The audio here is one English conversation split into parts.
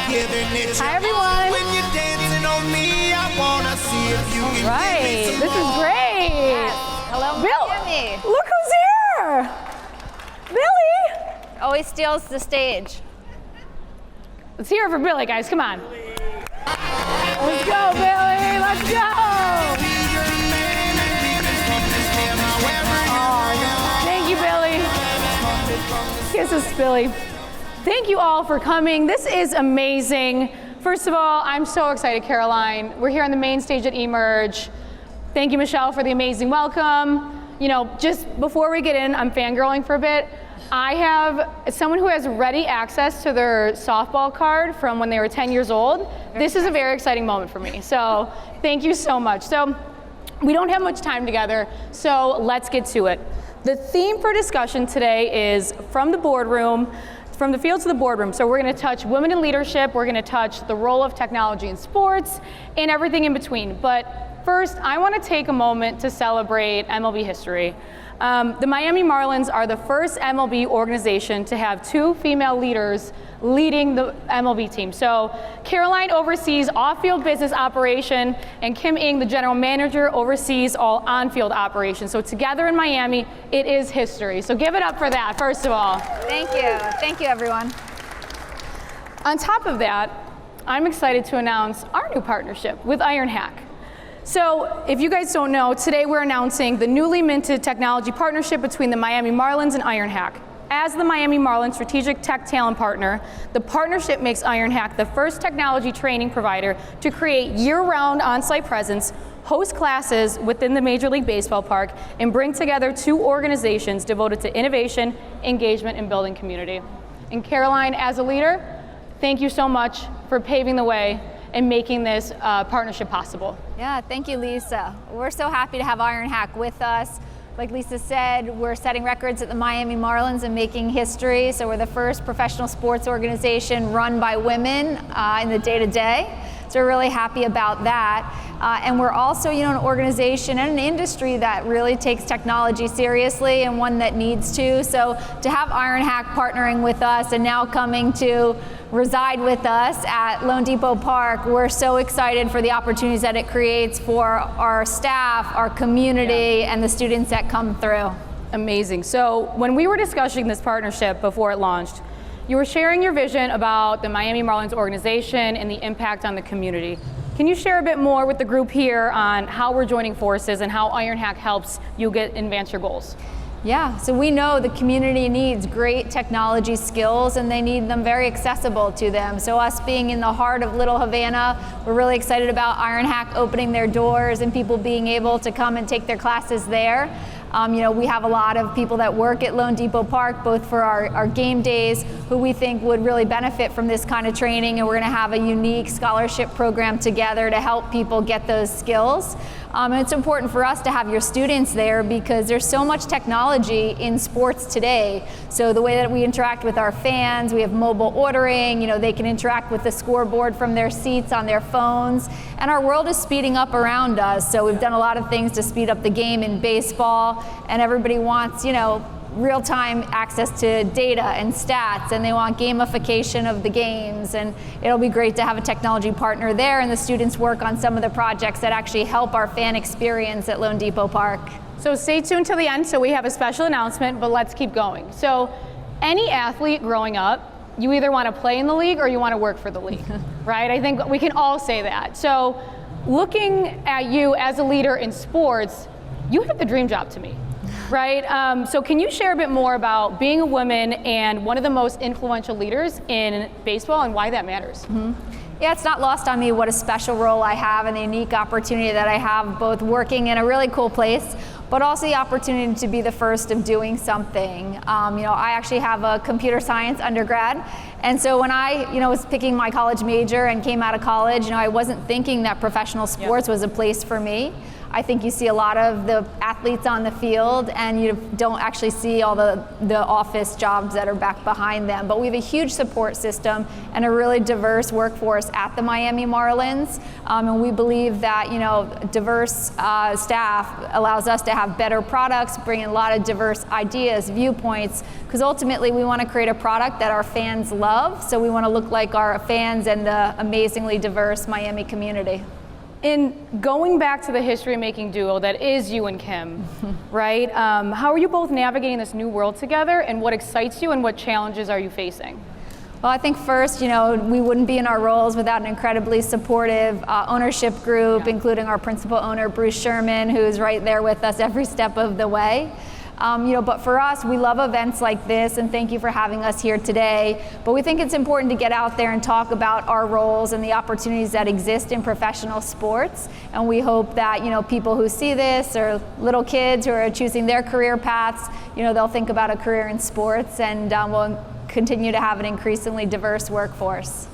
Hi, everyone. When you're dancing on me, I wanna see if you can Right, this is great. Yes. Hello, Bill, Miami. look who's here. Billy. Always steals the stage. Let's hear it for Billy, guys. Come on. Let's go, Billy. Let's go. Oh, thank you, Billy. Kisses, Billy. Thank you all for coming. This is amazing. First of all, I'm so excited, Caroline. We're here on the main stage at eMERGE. Thank you, Michelle, for the amazing welcome. You know, just before we get in, I'm fangirling for a bit. I have someone who has ready access to their softball card from when they were 10 years old. This is a very exciting moment for me. So thank you so much. So we don't have much time together, so let's get to it. The theme for discussion today is from the boardroom, from the field to the boardroom. So we're going to touch women in leadership, we're going to touch the role of technology in sports, and everything in between. But first, I want to take a moment to celebrate MLB history. The Miami Marlins are the first MLB organization to have 2 female leaders leading the MLB team. So Caroline oversees off-field business operation, and Kim Ng, the general manager, oversees all on-field operations. So together in Miami, it is history. So give it up for that, first of all. Thank you. Thank you, everyone. On top of that, I'm excited to announce our new partnership with IronHack. So if you guys don't know, today we're announcing the newly minted technology partnership between the Miami Marlins and IronHack. As the Miami Marlins strategic tech talent partner, the partnership makes IronHack the first technology training provider to create year-round on-site presence, host classes within the Major League Baseball park, and bring together 2 organizations devoted to innovation, engagement, and building community. And Caroline, as a leader, thank you so much for paving the way and making this partnership possible. Yeah, thank you, Lisa. We're so happy to have IronHack with us. Like Lisa said, we're setting records at the Miami Marlins and making history. So we're the first professional sports organization run by women in the day-to-day. So we're really happy about that. And we're also, an organization and an industry that really takes technology seriously, and one that needs to. So to have IronHack partnering with us and now coming to reside with us at Lone Depot Park, we're so excited for the opportunities that it creates for our staff, our community, and the students that come through. Amazing. So when we were discussing this partnership before it launched, you were sharing your vision about the Miami Marlins organization and the impact on the community. Can you share a bit more with the group here on how we're joining forces and how IronHack helps you advance your goals? Yeah, so we know the community needs great technology skills, and they need them very accessible to them. So us being in the heart of Little Havana, we're really excited about IronHack opening their doors and people being able to come and take their classes there. We have a lot of people that work at Lone Depot Park, both for our game days, who we think would really benefit from this kind of training, and we're going to have a unique scholarship program together to help people get those skills. And it's important for us to have your students there because there's so much technology in sports today. So the way that we interact with our fans, we have mobile ordering, they can interact with the scoreboard from their seats on their phones. And our world is speeding up around us. So we've done a lot of things to speed up the game in baseball, and everybody wants, real-time access to data and stats, and they want gamification of the games, and it'll be great to have a technology partner there, and the students work on some of the projects that actually help our fan experience at Lone Depot Park. So stay tuned till the end, so we have a special announcement, but let's keep going. So any athlete growing up, you either want to play in the league or you want to work for the league, right? I think we can all say that. So looking at you as a leader in sports, you have the dream job to me. Right, so can you share a bit more about being a woman and one of the most influential leaders in baseball and why that matters? Mm-hmm. Yeah, it's not lost on me what a special role I have and the unique opportunity that I have, both working in a really cool place, but also the opportunity to be the first of doing something. I actually have a computer science undergrad, and so when I was picking my college major and came out of college, I wasn't thinking that professional sports was a place for me. I think you see a lot of the athletes on the field and you don't actually see all the office jobs that are back behind them. But we have a huge support system and a really diverse workforce at the Miami Marlins. And we believe that, diverse staff allows us to have better products, bring in a lot of diverse ideas, viewpoints, because ultimately we want to create a product that our fans love. So we want to look like our fans and the amazingly diverse Miami community. In going back to the history-making duo that is you and Kim, right? How are you both navigating this new world together, and what excites you and what challenges are you facing? Well, I think first, we wouldn't be in our roles without an incredibly supportive ownership group, including our principal owner, Bruce Sherman, who's right there with us every step of the way. But for us, we love events like this, and thank you for having us here today. But we think it's important to get out there and talk about our roles and the opportunities that exist in professional sports. And we hope that, people who see this, or little kids who are choosing their career paths, they'll think about a career in sports, and we'll continue to have an increasingly diverse workforce.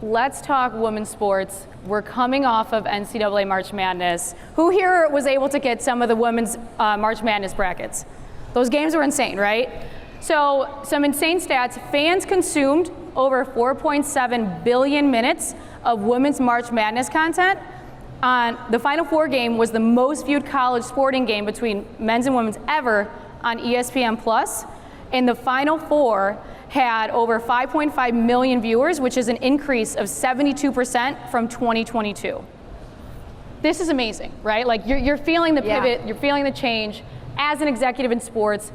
Let's talk women's sports. We're coming off of NCAA March Madness. Who here was able to get some of the women's March Madness brackets? Those games were insane, right? So some insane stats. Fans consumed over 4.7 billion minutes of women's March Madness content. The Final Four game was the most viewed college sporting game between men's and women's ever on ESPN+. And the Final Four had over 5.5 million viewers, which is an increase of 72% from 2022. This is amazing, right? Like you're feeling the pivot, you're feeling the change. As an executive in sports,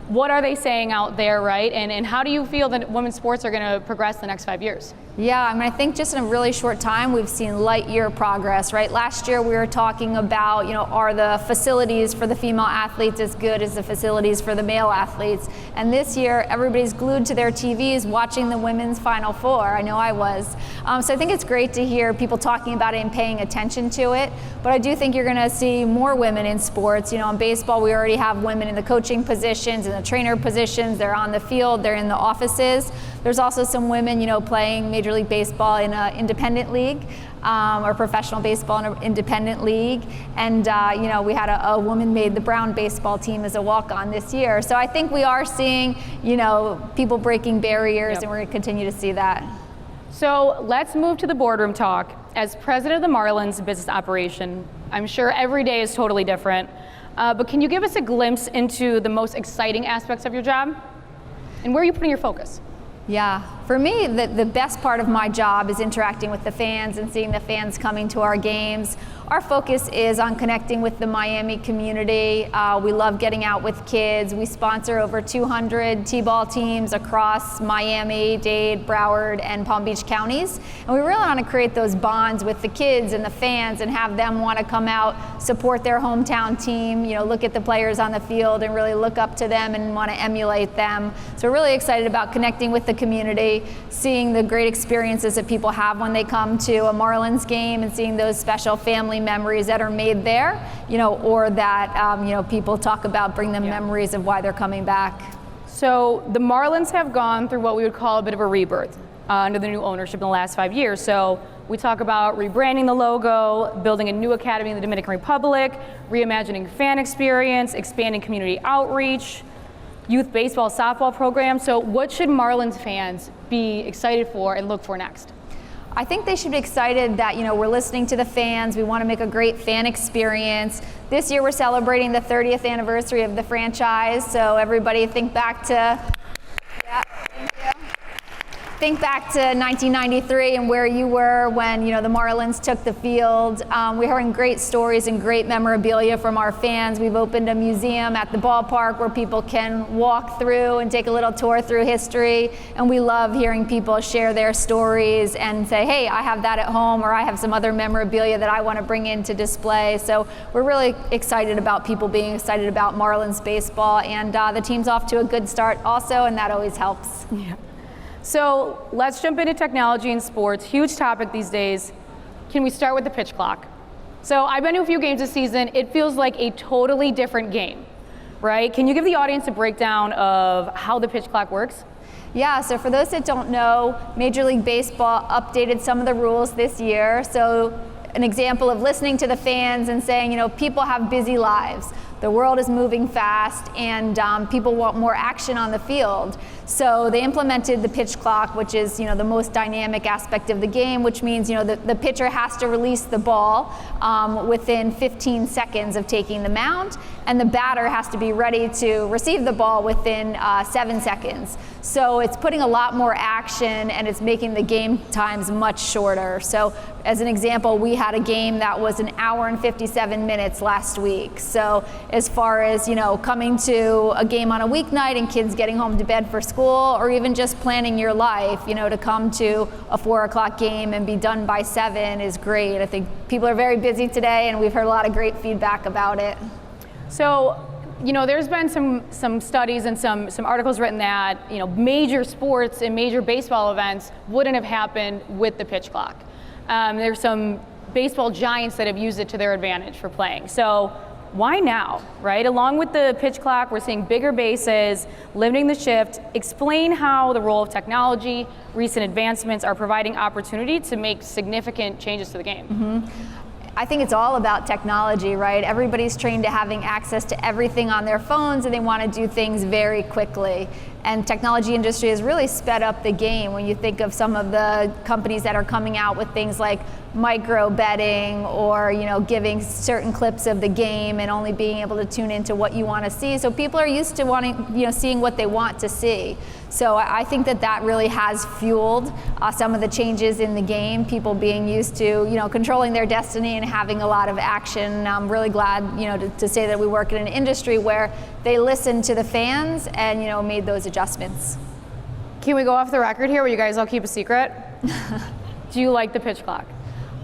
what are they saying out there, right? And how do you feel that women's sports are going to progress the next 5 years? Yeah, I think just in a really short time, we've seen light year progress, right? Last year we were talking about, are the facilities for the female athletes as good as the facilities for the male athletes? And this year, everybody's glued to their TVs watching the women's Final Four. I know I was. So I think it's great to hear people talking about it and paying attention to it. But I do think you're going to see more women in sports. In baseball, we already have women in the coaching positions, in the trainer positions. They're on the field, they're in the offices. There's also some women, playing Major League Baseball in an independent league, or professional baseball in an independent league. And, we had a woman made the Brown baseball team as a walk-on this year. So I think we are seeing, people breaking barriers, and we're going to continue to see that. So let's move to the boardroom talk. As president of the Marlins business operation, I'm sure every day is totally different. But can you give us a glimpse into the most exciting aspects of your job? And where are you putting your focus? Yeah, for me, the best part of my job is interacting with the fans and seeing the fans coming to our games. Our focus is on connecting with the Miami community. We love getting out with kids. We sponsor over 200 T-ball teams across Miami, Dade, Broward, and Palm Beach counties. And we really want to create those bonds with the kids and the fans and have them want to come out, support their hometown team, look at the players on the field and really look up to them and want to emulate them. So we're really excited about connecting with the community, seeing the great experiences that people have when they come to a Marlins game and seeing those special family memories that are made there, or that, people talk about, bring them memories of why they're coming back. So the Marlins have gone through what we would call a bit of a rebirth under the new ownership in the last 5 years. So we talk about rebranding the logo, building a new academy in the Dominican Republic, reimagining fan experience, expanding community outreach, youth baseball, softball program. So what should Marlins fans be excited for and look for next? I think they should be excited that, we're listening to the fans. We want to make a great fan experience. This year we're celebrating the 30th anniversary of the franchise. So everybody think back to, think back to 1993 and where you were when, the Marlins took the field. We're hearing great stories and great memorabilia from our fans. We've opened a museum at the ballpark where people can walk through and take a little tour through history. And we love hearing people share their stories and say, hey, I have that at home, or I have some other memorabilia that I want to bring in to display. So we're really excited about people being excited about Marlins baseball, and the team's off to a good start also, and that always helps. Yeah. So let's jump into technology and sports. Huge topic these days. Can we start with the pitch clock? So I've been to a few games this season. It feels like a totally different game, right? Can you give the audience a breakdown of how the pitch clock works? Yeah, so for those that don't know, Major League Baseball updated some of the rules this year. So an example of listening to the fans and saying, you know, people have busy lives. The world is moving fast, and people want more action on the field. So they implemented the pitch clock, which is, you know, the most dynamic aspect of the game, which means, you know, the pitcher has to release the ball within 15 seconds of taking the mound, and the batter has to be ready to receive the ball within 7 seconds. So it's putting a lot more action, and it's making the game times much shorter. So as an example, we had a game that was 1 hour and 57 minutes last week. So as far as, you know, coming to a game on a weeknight and kids getting home to bed for school, or even just planning your life, you know, to come to a 4 o'clock game and be done by 7 is great. I think people are very busy today, and we've heard a lot of great feedback about it. So, you know, there's been some studies and some articles written that, you know, major sports and major baseball events wouldn't have happened with the pitch clock. There's some baseball giants that have used it to their advantage for playing. So why now, right? Along with the pitch clock, we're seeing bigger bases, limiting the shift. Explain how the role of technology, recent advancements are providing opportunity to make significant changes to the game. Mm-hmm. I think it's all about technology, right? Everybody's trained to having access to everything on their phones, and they want to do things very quickly. And technology industry has really sped up the game. When you think of some of the companies that are coming out with things like micro betting, or, you know, giving certain clips of the game and only being able to tune into what you want to see. So people are used to wanting, you know, seeing what they want to see. So I think that really has fueled some of the changes in the game, people being used to, you know, controlling their destiny and having a lot of action. And I'm really glad, you know, to say that we work in an industry where they listen to the fans and, you know, made those adjustments. Can we go off the record here where you guys all keep a secret? Do you like the pitch clock?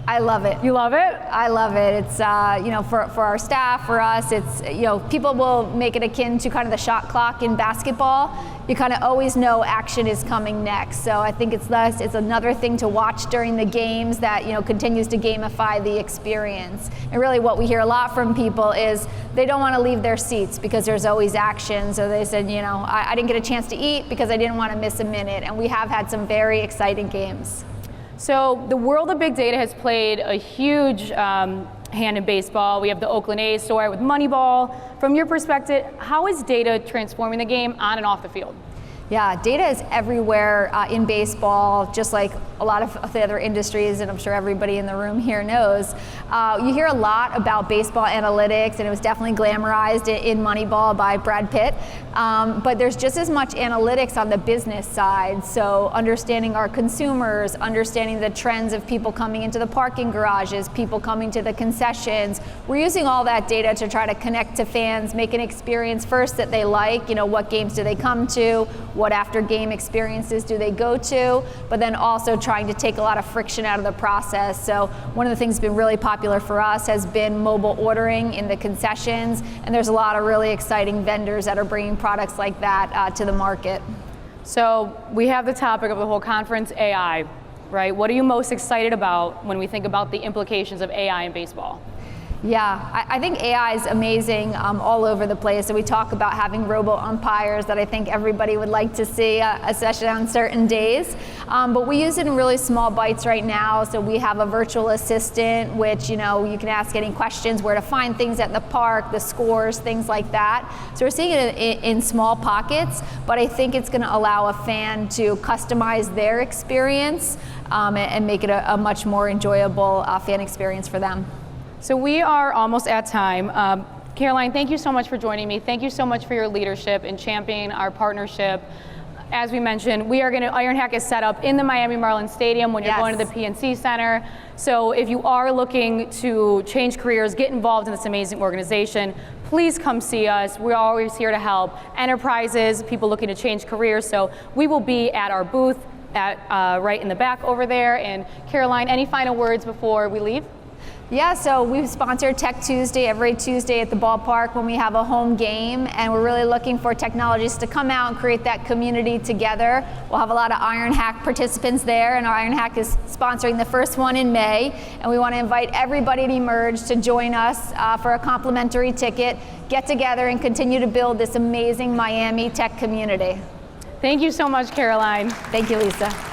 I love it. You love it? I love it. It's, you know, for our staff, for us, it's, you know, people will make it akin to kind of the shot clock in basketball. You kind of always know action is coming next. So I think it's another thing to watch during the games that, you know, continues to gamify the experience. And really what we hear a lot from people is they don't want to leave their seats because there's always action. So they said, you know, I didn't get a chance to eat because I didn't want to miss a minute. And we have had some very exciting games. So the world of big data has played a huge hand in baseball. We have the Oakland A's story with Moneyball. From your perspective, how is data transforming the game on and off the field? Yeah, data is everywhere in baseball, just like a lot of the other industries, and I'm sure everybody in the room here knows. You hear a lot about baseball analytics, and it was definitely glamorized in Moneyball by Brad Pitt. But there's just as much analytics on the business side. So understanding our consumers, understanding the trends of people coming into the parking garages, people coming to the concessions. We're using all that data to try to connect to fans, make an experience first that they like. You know, what games do they come to? What after game experiences do they go to? But then also trying to take a lot of friction out of the process. So one of the things that's been really popular for us has been mobile ordering in the concessions, and there's a lot of really exciting vendors that are bringing products like that to the market. So we have the topic of the whole conference, AI, right? What are you most excited about when we think about the implications of AI in baseball? Yeah, I think AI is amazing all over the place. So we talk about having robo-umpires that I think everybody would like to see, especially on certain days. But we use it in really small bites right now. So we have a virtual assistant, which, you know, you can ask any questions, where to find things at the park, the scores, things like that. So we're seeing it in small pockets, but I think it's going to allow a fan to customize their experience and make it a much more enjoyable fan experience for them. So we are almost at time. Caroline, thank you so much for joining me. Thank you so much for your leadership in championing our partnership. As we mentioned, IronHack is set up in the Miami Marlins Stadium when you're going to the PNC Center. So if you are looking to change careers, get involved in this amazing organization, please come see us. We're always here to help enterprises, people looking to change careers. So we will be at our booth right in the back over there. And Caroline, any final words before we leave? Yeah, so we've sponsored Tech Tuesday every Tuesday at the ballpark when we have a home game, and we're really looking for technologists to come out and create that community together. We'll have a lot of IronHack participants there, and IronHack is sponsoring the first one in May, and we want to invite everybody at Emerge to join us for a complimentary ticket, get together and continue to build this amazing Miami tech community. Thank you so much, Caroline. Thank you, Lisa.